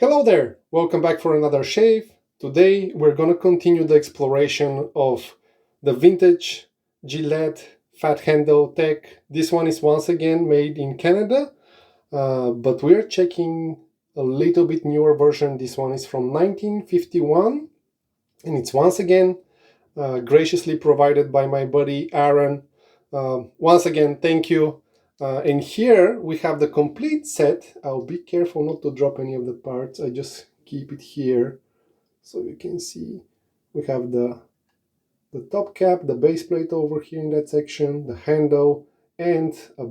Hello there, welcome back for another shave. Today we're gonna continue the exploration of the vintage Gillette fat handle tech. This one is once again made in Canada, but we're checking a little bit newer version. This one is from 1951 and it's once again graciously provided by my buddy Aaron. Once again, thank you. And here we have the complete set. I'll be careful not to drop any of the parts. I just keep it here so you can see. We have the top cap, the base plate over here in that section, the handle, and a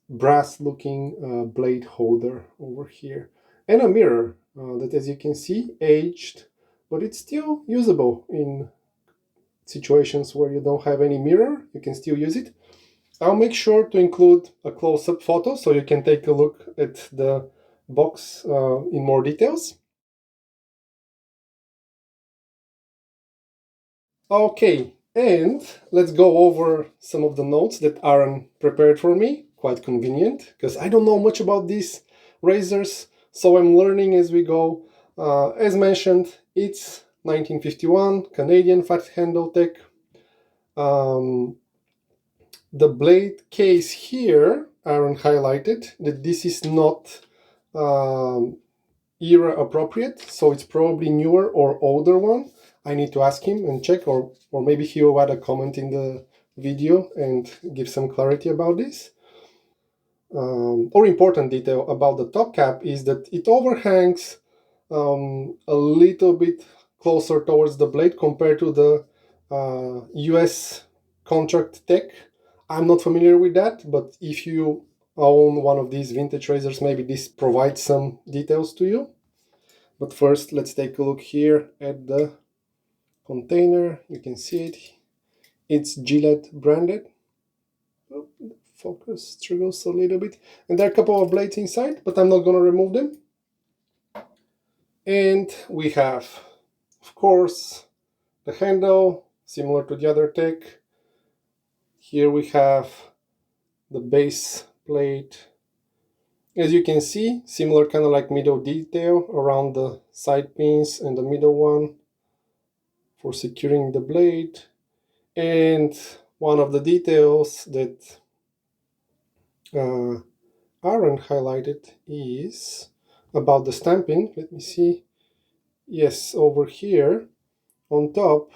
brass looking blade holder over here. And a mirror that, as you can see, aged, but it's still usable in situations where you don't have any mirror. You can still use it. I'll make sure to include a close-up photo so you can take a look at the box in more details. Okay, and let's go over some of the notes that Aaron prepared for me. Quite convenient, because I don't know much about these razors, so I'm learning as we go. As mentioned, it's 1951, Canadian fat handle tech. The blade case here, Aaron highlighted that this is not era appropriate, so it's probably newer or older one. I need to ask him and check, or maybe he'll add a comment in the video and give some clarity about this. Or important detail about the top cap is that it overhangs a little bit closer towards the blade compared to the US contract tech. I'm not familiar with that, but if you own one of these vintage razors, maybe this provides some details to you. But first, let's take a look here at the container. You can see it. It's Gillette branded. Oh, focus struggles a little bit. And there are a couple of blades inside, but I'm not going to remove them. And we have, of course, the handle, similar to the other tech. Here we have the base plate. As you can see, similar kind of like middle detail around the side pins and the middle one for securing the blade. And one of the details that Aaron highlighted is about the stamping. Let me see. Yes, over here on top,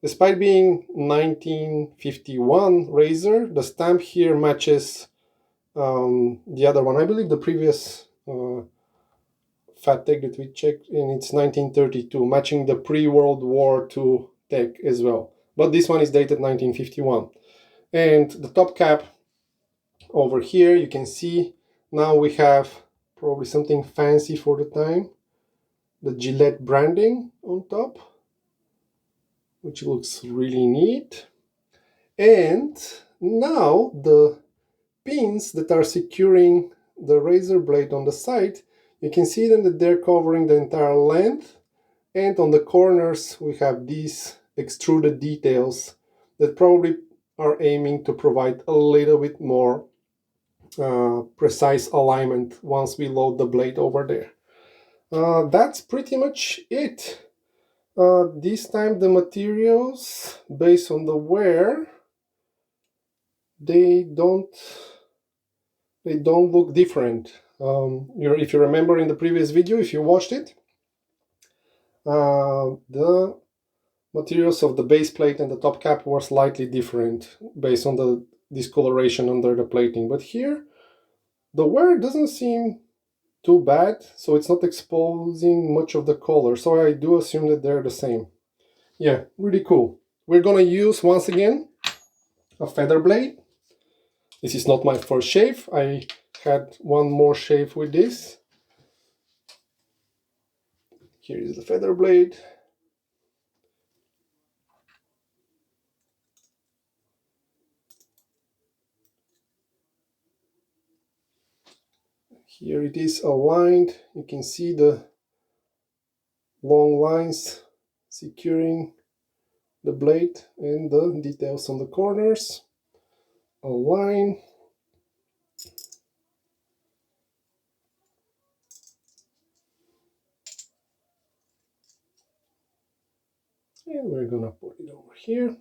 despite being 1951 razor, the stamp here matches the other one. I believe the previous fat tech that we checked, and it's 1932, matching the pre-World War II tech as well. But this one is dated 1951. And the top cap over here, you can see now we have probably something fancy for the time. The Gillette branding on top, which looks really neat. And now the pins that are securing the razor blade on the side, you can see them that they're covering the entire length, and on the corners we have these extruded details that probably are aiming to provide a little bit more precise alignment once we load the blade over there. That's pretty much it. This time the materials, based on the wear, they don't look different. If you remember in the previous video, if you watched it, the materials of the base plate and the top cap were slightly different based on the discoloration under the plating. But here, the wear doesn't seem too bad, so it's not exposing much of the color. So I do assume that they're the same. Yeah, really cool. We're gonna use, once again, a feather blade. This is not my first shave. I had one more shave with this. Here is the feather blade. Here it is aligned. You can see the long lines securing the blade and the details on the corners. Align. And we're gonna put it over here.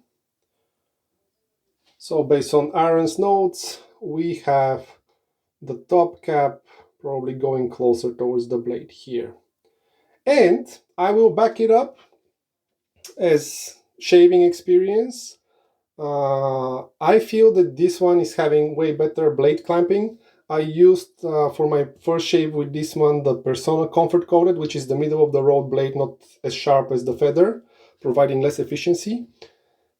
So based on Aaron's notes, we have the top cap probably going closer towards the blade here. And I will back it up as shaving experience. I feel that this one is having way better blade clamping. I used for my first shave with this one the Persona Comfort Coated, which is the middle of the road blade, not as sharp as the feather, providing less efficiency.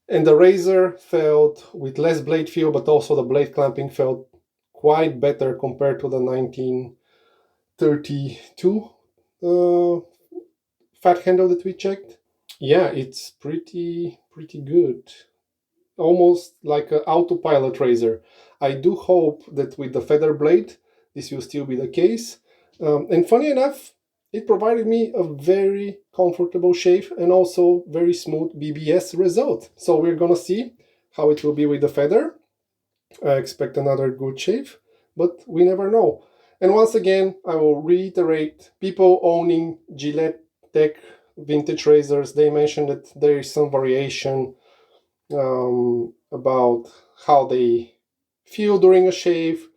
And the razor felt with less blade feel, but also the blade clamping felt quite better compared to the 1932 fat handle that we checked. Yeah, it's pretty good. Almost like an autopilot razor. I do hope that with the feather blade, this will still be the case. And funny enough, it provided me a very comfortable shave and also very smooth BBS result. So we're gonna see how it will be with the feather. I expect another good shave, but we never know. And once again, I will reiterate, people owning Gillette Tech vintage razors, they mentioned that there is some variation about how they feel during a shave,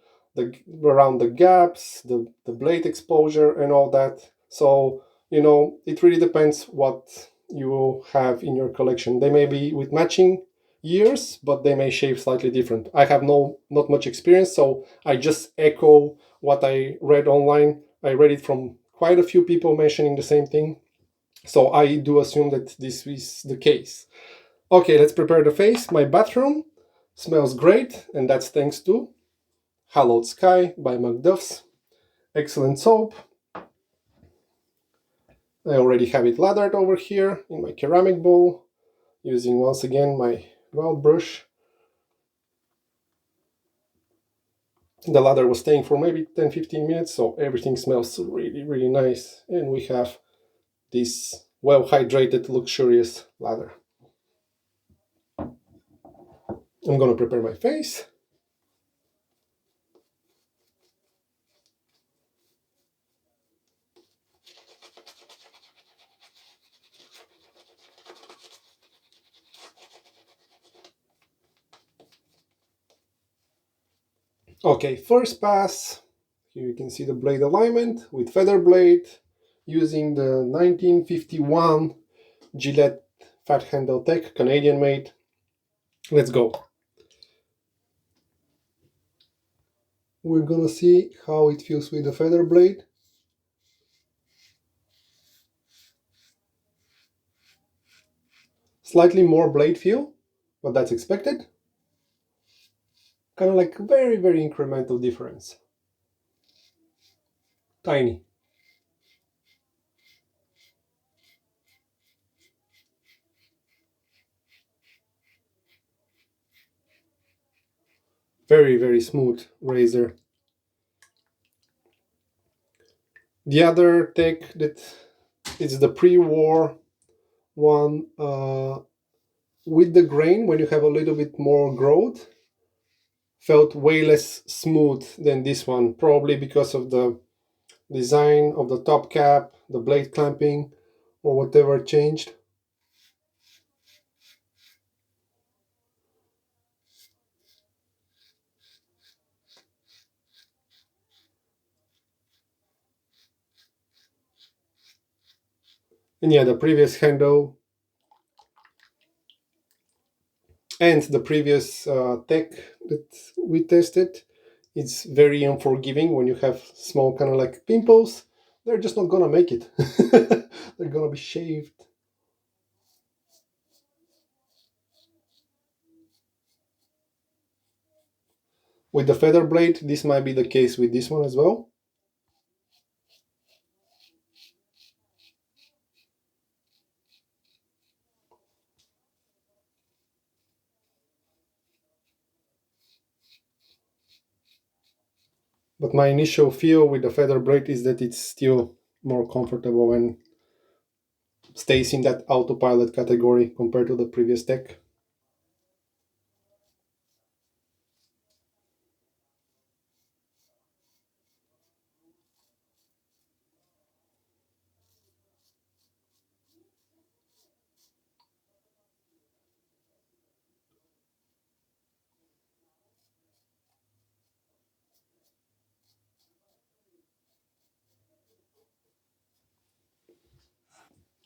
around the gaps, the blade exposure, and all that. So, it really depends what you will have in your collection. They may be with matching years, but they may shave slightly different. I have not much experience, so I just echo what I read online. I read it from quite a few people mentioning the same thing. So I do assume that this is the case. Okay, let's prepare the face. My bathroom smells great, and that's thanks to Hallowed Sky by McDuff's. Excellent soap. I already have it lathered over here in my ceramic bowl, using once again my Wald brush. The lather was staying for maybe 10-15 minutes, so everything smells really nice. And we have this well-hydrated, luxurious lather. I'm gonna prepare my face. Okay, first pass. Here you can see the blade alignment with feather blade using the 1951 Gillette Fat Handle Tech, Canadian made. Let's go. We're gonna see how it feels with the feather blade. Slightly more blade feel, but that's expected. Kind of like very incremental difference. Tiny. Very smooth razor. The other tech that is the pre-war one with the grain, when you have a little bit more growth, felt way less smooth than this one, probably because of the design of the top cap, the blade clamping, or whatever changed. And yeah, the previous handle and the previous tech that we tested, it's very unforgiving when you have small kind of like pimples. They're just not gonna make it. They're gonna be shaved. With the feather blade, this might be the case with this one as well. But my initial feel with the feather blade is that it's still more comfortable and stays in that autopilot category compared to the previous tech.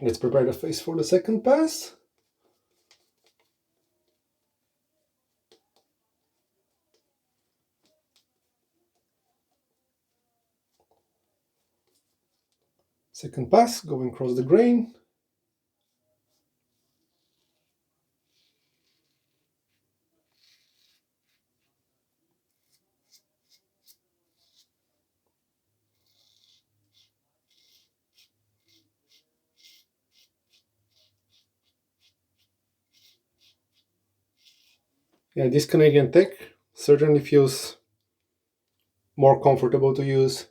Let's prepare the face for the second pass. Second pass, going across the grain. Yeah, this Canadian tech certainly feels more comfortable to use.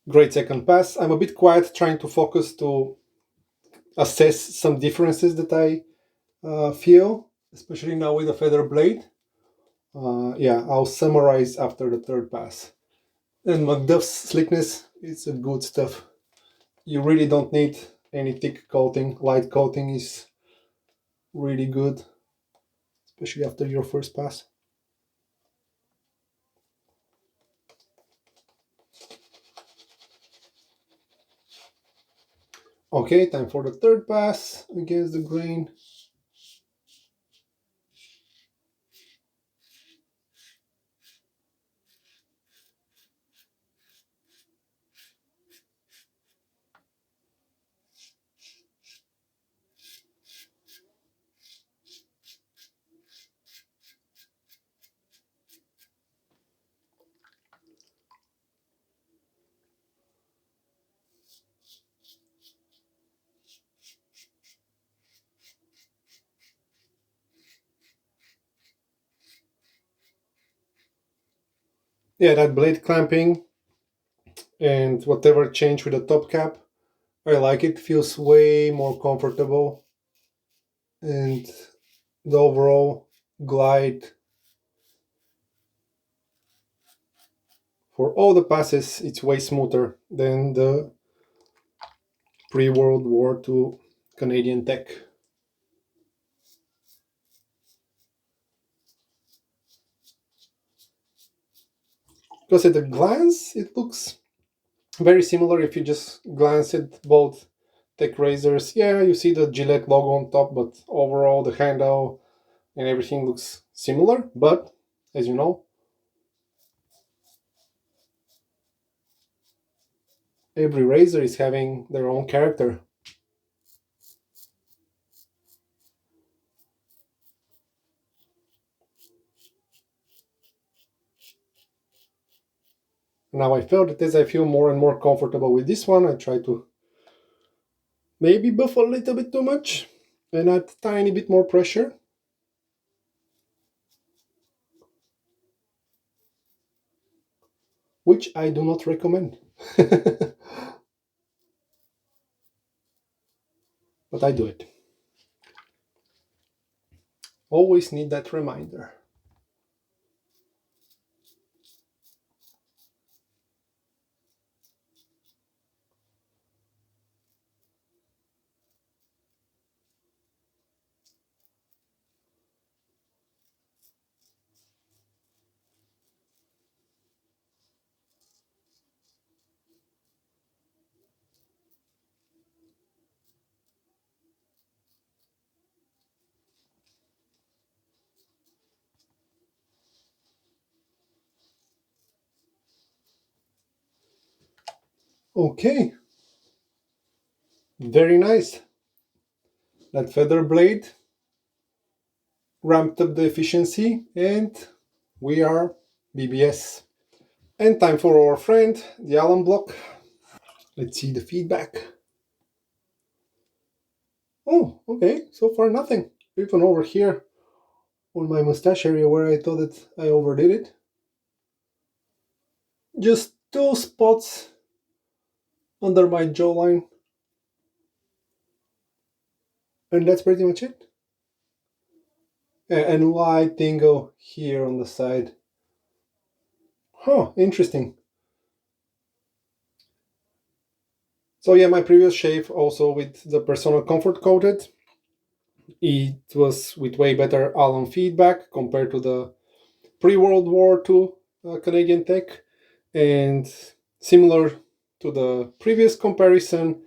Great second pass. I'm a bit quiet, trying to focus to assess some differences that I feel, especially now with a feather blade. Yeah, I'll summarize after the third pass. And McDuff's slickness is a good stuff. You really don't need any thick coating. Light coating is really good, especially after your first pass. Okay, time for the third pass against the grain. Yeah, that blade clamping and whatever change with the top cap, I like it. Feels way more comfortable, and the overall glide for all the passes, it's way smoother than the pre-World War II Canadian tech. Because at a glance, it looks very similar if you just glance at both tech razors. Yeah, you see the Gillette logo on top, but overall the handle and everything looks similar. But as you know, every razor is having their own character. Now I felt that as I feel more and more comfortable with this one, I try to maybe buff a little bit too much and add a tiny bit more pressure. Which I do not recommend. But I do it. Always need that reminder. Okay, very nice. That feather blade ramped up the efficiency, and we are BBS. And time for our friend, the alum block. Let's see the feedback. Oh, okay, so far nothing. Even over here on my mustache area where I thought that I overdid it. Just 2 spots under my jawline. And that's pretty much it. And light tingle here on the side. Huh, interesting. So yeah, my previous shave also with the Personal Comfort coated. It was with way better alum feedback compared to the pre-World War II Canadian tech. And similar to the previous comparison,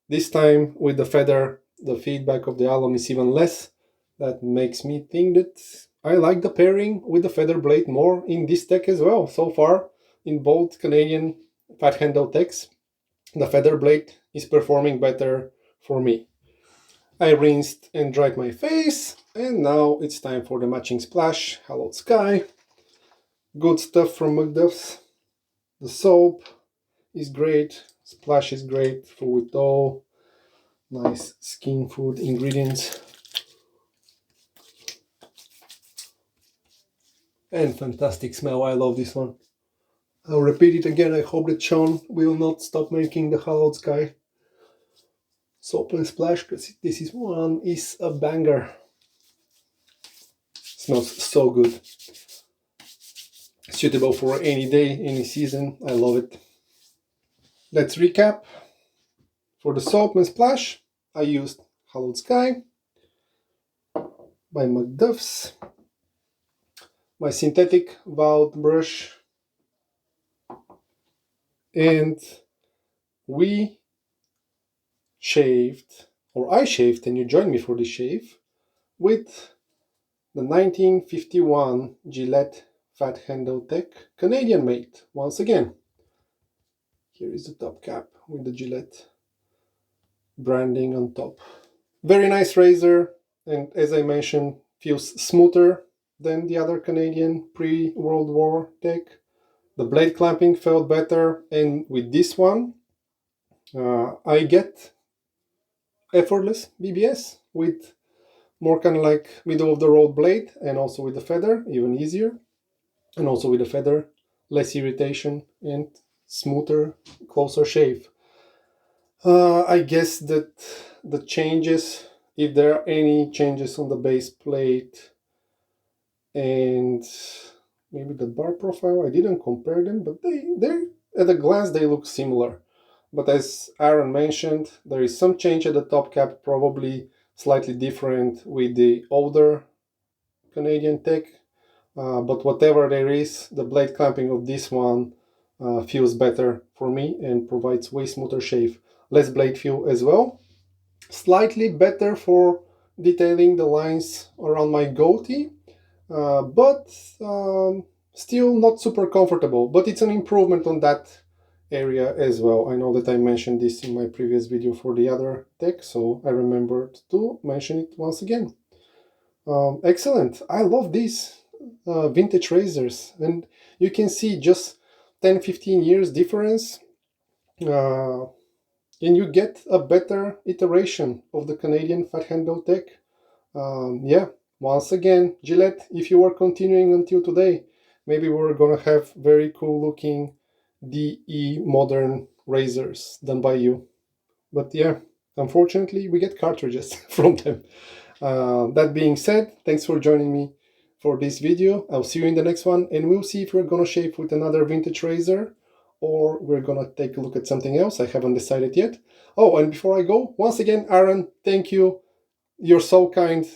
this time with the feather, the feedback of the alum is even less. That makes me think that I like the pairing with the feather blade more in this tech as well. So far, in both Canadian fat handle techs, the feather blade is performing better for me. I rinsed and dried my face, and now it's time for the matching splash. Hallowed Sky. Good stuff from McDuff's. The soap is great, splash is great, full with all nice skin food ingredients. And fantastic smell, I love this one. I'll repeat it again, I hope that Sean will not stop making the Hallowed Sky soap and splash, because this is a banger. Smells so good. Suitable for any day, any season, I love it. Let's recap. For the soap and splash, I used Hallowed Sky by McDuff's, my synthetic Wald brush, and we shaved, or I shaved and you joined me for the shave, with the 1951 Gillette Fat Handle Tech, Canadian made, once again. Here is the top cap with the Gillette branding on top. Very nice razor, and as I mentioned, feels smoother than the other Canadian pre-World War tech. The blade clamping felt better, and with this one, I get effortless BBS with more kind of like middle of the road blade, and also with the feather, even easier, and also with the feather, less irritation and smoother, closer shave. I guess that the changes, if there are any changes on the base plate and maybe the bar profile, I didn't compare them, but they're at a glance they look similar. But as Aaron mentioned, there is some change at the top cap, probably slightly different with the older Canadian tech. But whatever there is, the blade clamping of this one feels better for me and provides way smoother shave. Less blade feel as well. Slightly better for detailing the lines around my goatee, but still not super comfortable. But it's an improvement on that area as well. I know that I mentioned this in my previous video for the other tech, so I remembered to mention it once again. Excellent. I love these vintage razors, and you can see just 10-15 years difference, and you get a better iteration of the Canadian fat handle tech. Yeah, once again, Gillette, if you are continuing until today, maybe we're gonna have very cool looking DE modern razors done by you. But yeah, unfortunately, we get cartridges from them. That being said, thanks for joining me for this video. I'll see you in the next one, and we'll see if we're gonna shave with another vintage razor or we're gonna take a look at something else. I haven't decided yet. Oh, and before I go, once again, Aaron, thank you. You're so kind,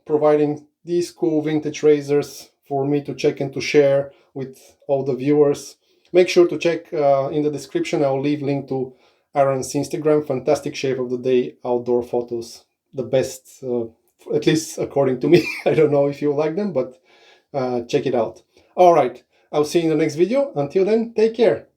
providing these cool vintage razors for me to check and to share with all the viewers. Make sure to check in the description. I'll leave link to Aaron's Instagram. Fantastic shave of the day, outdoor photos. The best, at least according to me. I don't know if you like them, but check it out. All right, I'll see you in the next video. Until then, take care.